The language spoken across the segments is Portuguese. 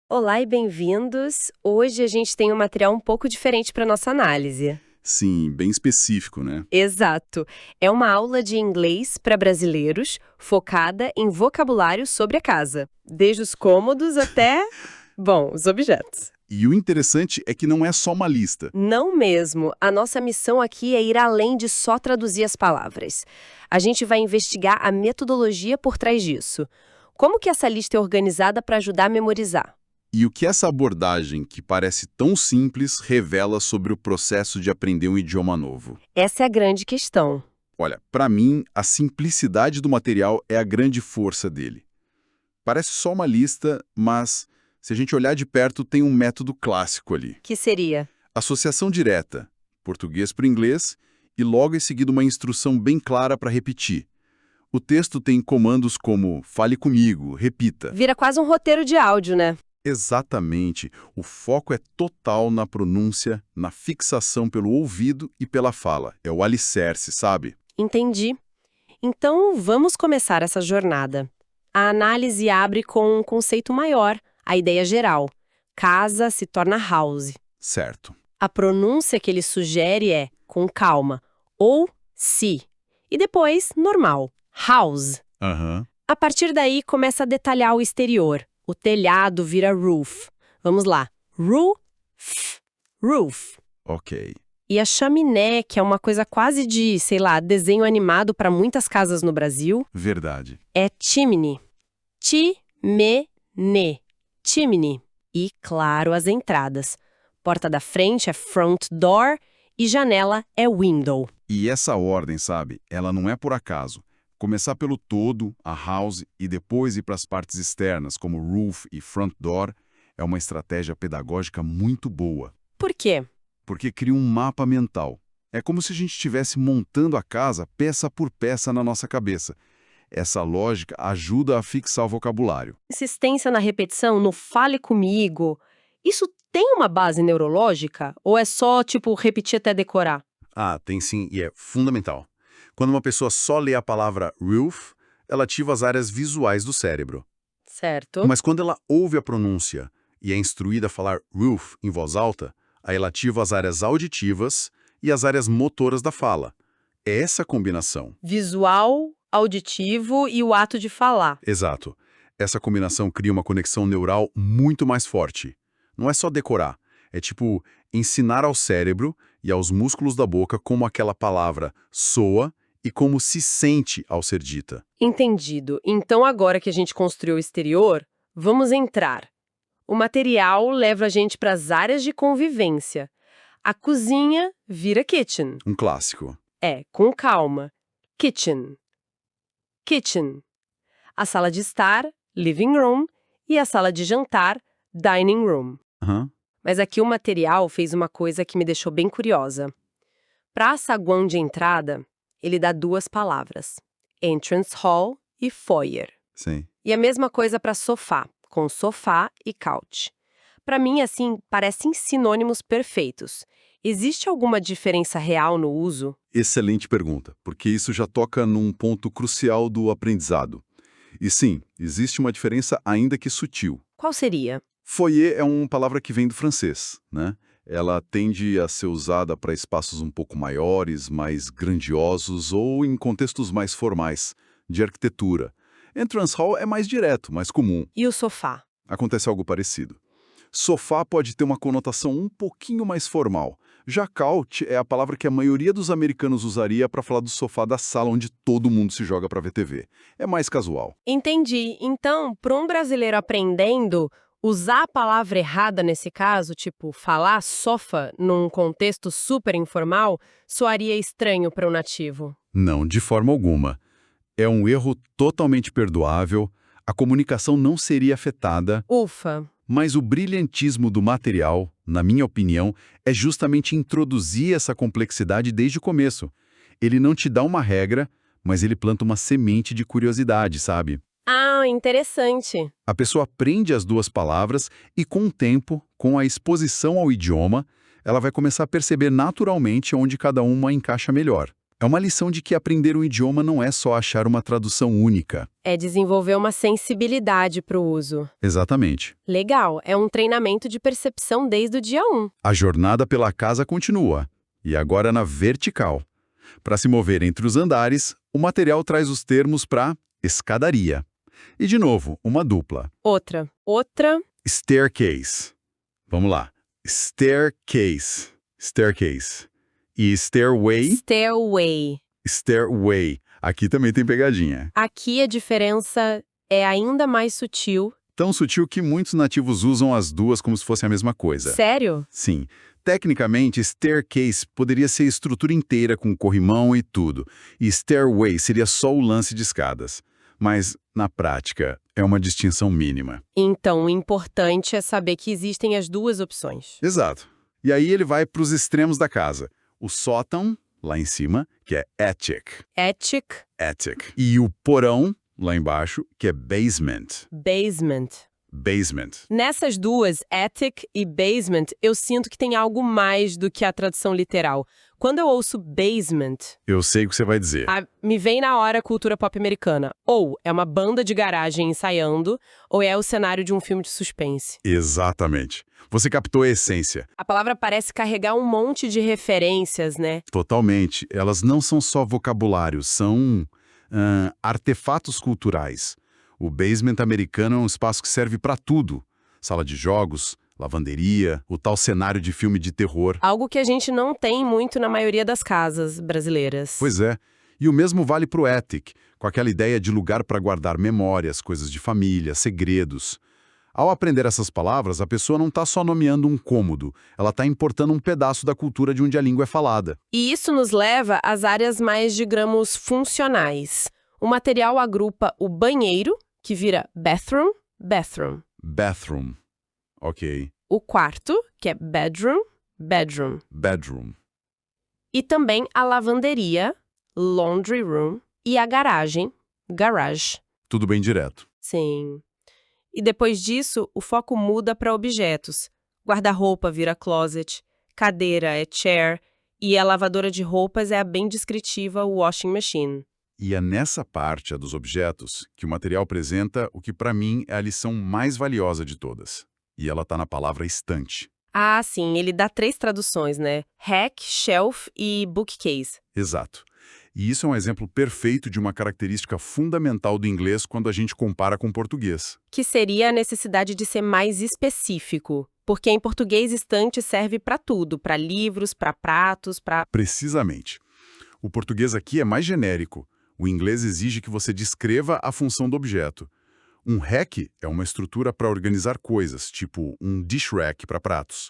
Olá e bem-vindos! Hoje a gente tem um material um pouco diferente para nossa análise. Sim, bem específico, né? Exato. É uma aula de inglês para brasileiros, focada em vocabulário sobre a casa. Desde os cômodos até, bom, os objetos. E o interessante é que não é só uma lista. Não mesmo. A nossa missão aqui é ir além de só traduzir as palavras. A gente vai investigar a metodologia por trás disso. Como que essa lista é organizada para ajudar a memorizar? E o que essa abordagem, que parece tão simples, revela sobre o processo de aprender um idioma novo? Essa é a grande questão. Olha, para mim, a simplicidade do material é a grande força dele. Parece só uma lista, mas se a gente olhar de perto, tem um método clássico ali. Que seria? Associação direta, português para inglês, e logo em seguida uma instrução bem clara para repetir. O texto tem comandos como fale comigo, repita. Vira quase um roteiro de áudio, né? Exatamente. O foco é total na pronúncia, na fixação pelo ouvido e pela fala. É o alicerce, sabe? Entendi. Então, vamos começar essa jornada. A análise abre com um conceito maior, a ideia geral. Casa se torna house. Certo. A pronúncia que ele sugere é com calma, ou si. E depois, normal, house. Aham. A partir daí, começa a detalhar o exterior. O telhado vira roof. Vamos lá. Roof. Ok. E a chaminé, que é uma coisa quase de, sei lá, desenho animado para muitas casas no Brasil, Verdade. é chimney. Chimney. E, claro, as entradas. Porta da frente é front door e janela é window. E essa ordem, sabe, ela não é por acaso. Começar pelo todo, a house, e depois ir para as partes externas, como roof e front door, é uma estratégia pedagógica muito boa. Por quê? Porque cria um mapa mental. É como se a gente estivesse montando a casa peça por peça na nossa cabeça. Essa lógica ajuda a fixar o vocabulário. Insistência na repetição, no fale comigo. Isso tem uma base neurológica? Ou é só, tipo, repetir até decorar? Ah, tem sim, e é fundamental. Quando uma pessoa só lê a palavra roof, ela ativa as áreas visuais do cérebro. Certo. Mas quando ela ouve a pronúncia e é instruída a falar roof em voz alta, aí ela ativa as áreas auditivas e as áreas motoras da fala. É essa combinação. Visual, auditivo e o ato de falar. Exato. Essa combinação cria uma conexão neural muito mais forte. Não é só decorar, é tipo ensinar ao cérebro e aos músculos da boca como aquela palavra soa e como se sente ao ser dita. Entendido. Então, agora que a gente construiu o exterior, vamos entrar. O material leva a gente para as áreas de convivência. A cozinha vira kitchen. Um clássico. Com calma. Kitchen. A sala de estar, living room, e a sala de jantar, dining room. Aham. Mas aqui o material fez uma coisa que me deixou bem curiosa. Para a saguão de entrada, ele dá duas palavras: entrance hall e foyer. Sim. E a mesma coisa para sofá, com sofá e couch. Para mim, assim, parecem sinônimos perfeitos. Existe alguma diferença real no uso? Excelente pergunta, porque isso já toca num ponto crucial do aprendizado. E sim, existe uma diferença ainda que sutil. Qual seria? Foyer é uma palavra que vem do francês, né? Ela tende a ser usada para espaços um pouco maiores, mais grandiosos ou em contextos mais formais, de arquitetura. Entrance hall é mais direto, mais comum. E o sofá? Acontece algo parecido. Sofá pode ter uma conotação um pouquinho mais formal. Já couch é a palavra que a maioria dos americanos usaria para falar do sofá da sala onde todo mundo se joga para ver TV. É mais casual. Entendi. Então, para um brasileiro aprendendo, usar a palavra errada nesse caso, tipo falar sofá num contexto super informal, soaria estranho para o nativo. Não, de forma alguma. É um erro totalmente perdoável. A comunicação não seria afetada, Ufa! mas o brilhantismo do material, na minha opinião, é justamente introduzir essa complexidade desde o começo. Ele não te dá uma regra, mas ele planta uma semente de curiosidade, sabe? Ah, interessante. A pessoa aprende as duas palavras e, com o tempo, com a exposição ao idioma, ela vai começar a perceber naturalmente onde cada uma encaixa melhor. É uma lição de que aprender um idioma não é só achar uma tradução única. É desenvolver uma sensibilidade para o uso. Exatamente. Legal, é um treinamento de percepção desde o dia 1. A jornada pela casa continua, e agora na vertical. Para se mover entre os andares, o material traz os termos para escadaria. E, de novo, uma dupla. Outra. Staircase. Vamos lá. Staircase. Staircase. E stairway. Stairway. Stairway. Aqui também tem pegadinha. Aqui a diferença é ainda mais sutil. Tão sutil que muitos nativos usam as duas como se fosse a mesma coisa. Sério? Sim. Tecnicamente, staircase poderia ser a estrutura inteira com corrimão e tudo. E stairway seria só o lance de escadas. Mas, na prática, é uma distinção mínima. Então, o importante é saber que existem as duas opções. Exato. E aí ele vai para os extremos da casa. O sótão, lá em cima, que é attic. Attic, E o porão, lá embaixo, que é basement. basement. Basement. Nessas duas, attic e basement, eu sinto que tem algo mais do que a tradução literal. Quando eu ouço basement, Eu sei o que você vai dizer. me vem na hora a cultura pop americana. Ou é uma banda de garagem ensaiando, ou é o cenário de um filme de suspense. Exatamente. Você captou a essência. A palavra parece carregar um monte de referências, né? Totalmente. Elas não são só vocabulário, são artefatos culturais. O basement americano é um espaço que serve para tudo. Sala de jogos, lavanderia, o tal cenário de filme de terror. Algo que a gente não tem muito na maioria das casas brasileiras. Pois é. E o mesmo vale para o attic, com aquela ideia de lugar para guardar memórias, coisas de família, segredos. Ao aprender essas palavras, a pessoa não está só nomeando um cômodo, ela está importando um pedaço da cultura de onde a língua é falada. E isso nos leva às áreas mais, digamos, funcionais. O material agrupa o banheiro, que vira bathroom. Bathroom. Ok. O quarto, que é bedroom. Bedroom. E também a lavanderia, laundry room. E a garagem, garage. Tudo bem direto. Sim. E depois disso, o foco muda para objetos. Guarda-roupa vira closet, cadeira é chair e a lavadora de roupas é a bem descritiva washing machine. E é nessa parte, a dos objetos, que o material apresenta o que para mim é a lição mais valiosa de todas. E ela está na palavra estante. Ah, sim, ele dá 3 traduções, né? Rack, shelf e bookcase. Exato. E isso é um exemplo perfeito de uma característica fundamental do inglês quando a gente compara com o português. Que seria a necessidade de ser mais específico. Porque em português, estante serve para tudo, para livros, para pratos, para... Precisamente. O português aqui é mais genérico. O inglês exige que você descreva a função do objeto. Um rack é uma estrutura para organizar coisas, tipo um dish rack para pratos.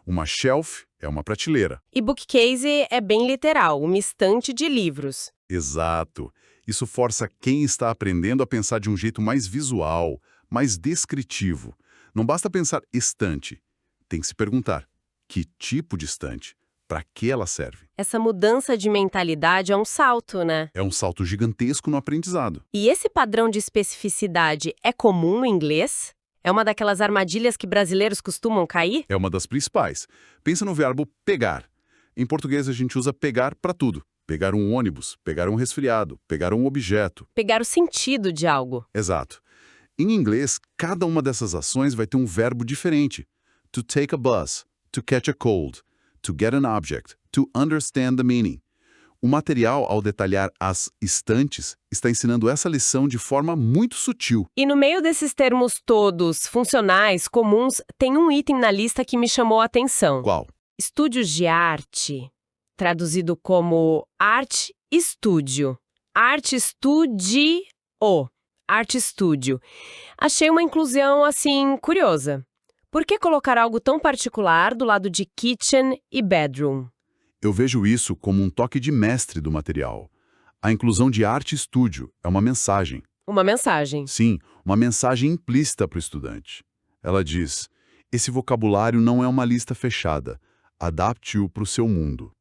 Uma shelf é uma prateleira. E bookcase é bem literal, uma estante de livros. Exato. Isso força quem está aprendendo a pensar de um jeito mais visual, mais descritivo. Não basta pensar estante. Tem que se perguntar, que tipo de estante? Para que ela serve? Essa mudança de mentalidade é um salto, né? É um salto gigantesco no aprendizado. E esse padrão de especificidade é comum no inglês? É uma daquelas armadilhas que brasileiros costumam cair? É uma das principais. Pensa no verbo pegar. Em português a gente usa pegar para tudo. Pegar um ônibus, pegar um resfriado, pegar um objeto. Pegar o sentido de algo. Exato. Em inglês, cada uma dessas ações vai ter um verbo diferente. To take a bus, to catch a cold, to get an object, to understand the meaning. O material, ao detalhar as estantes, está ensinando essa lição de forma muito sutil. E no meio desses termos todos funcionais, comuns, tem um item na lista que me chamou a atenção. Qual? Estúdios de arte, traduzido como Art Studio. Art Studio. Art Studio. Achei uma inclusão, assim, curiosa. Por que colocar algo tão particular do lado de kitchen e bedroom? Eu vejo isso como um toque de mestre do material. A inclusão de arte estúdio é uma mensagem. Uma mensagem. Sim, uma mensagem implícita para o estudante. Ela diz: esse vocabulário não é uma lista fechada. Adapte-o para o seu mundo.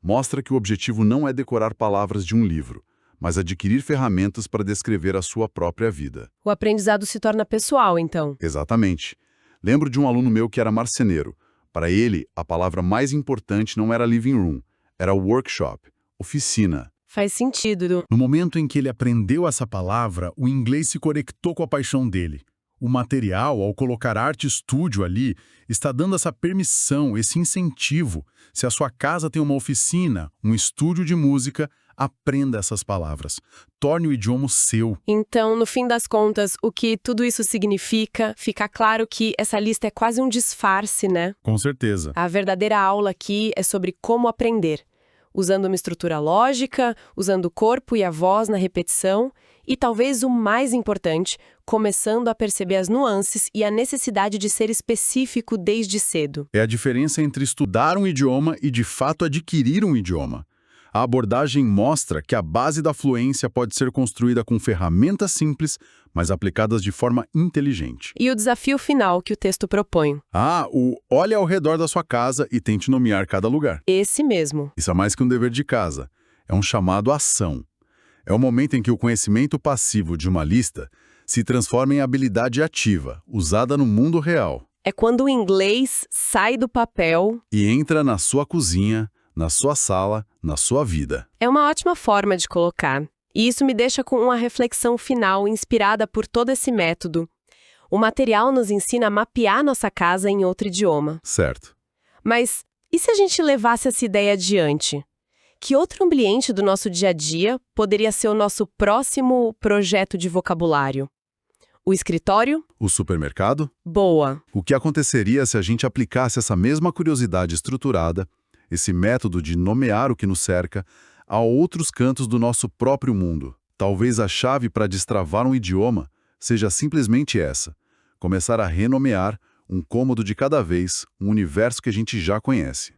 Mostra que o objetivo não é decorar palavras de um livro, mas adquirir ferramentas para descrever a sua própria vida. O aprendizado se torna pessoal, então. Exatamente. Lembro de um aluno meu que era marceneiro. Para ele, a palavra mais importante não era living room, era workshop, oficina. Faz sentido. No momento em que ele aprendeu essa palavra, o inglês se conectou com a paixão dele. O material, ao colocar Art Studio ali, está dando essa permissão, esse incentivo. Se a sua casa tem uma oficina, um estúdio de música, aprenda essas palavras. Torne o idioma seu. Então, no fim das contas, o que tudo isso significa, fica claro que essa lista é quase um disfarce, né? Com certeza. A verdadeira aula aqui é sobre como aprender, usando uma estrutura lógica, usando o corpo e a voz na repetição e, talvez o mais importante, começando a perceber as nuances e a necessidade de ser específico desde cedo. É a diferença entre estudar um idioma e, de fato, adquirir um idioma. A abordagem mostra que a base da fluência pode ser construída com ferramentas simples, mas aplicadas de forma inteligente. E o desafio final que o texto propõe. Olhe ao redor da sua casa e tente nomear cada lugar. Esse mesmo. Isso é mais que um dever de casa. É um chamado à ação. É o momento em que o conhecimento passivo de uma lista se transforma em habilidade ativa, usada no mundo real. É quando o inglês sai do papel. E entra na sua cozinha, na sua sala, na sua vida. É uma ótima forma de colocar. E isso me deixa com uma reflexão final inspirada por todo esse método. O material nos ensina a mapear nossa casa em outro idioma. Certo. Mas e se a gente levasse essa ideia adiante? Que outro ambiente do nosso dia a dia poderia ser o nosso próximo projeto de vocabulário? O escritório? O supermercado? Boa. O que aconteceria se a gente aplicasse essa mesma curiosidade estruturada, esse método de nomear o que nos cerca, a outros cantos do nosso próprio mundo? Talvez a chave para destravar um idioma seja simplesmente essa: começar a renomear, um cômodo de cada vez, um universo que a gente já conhece.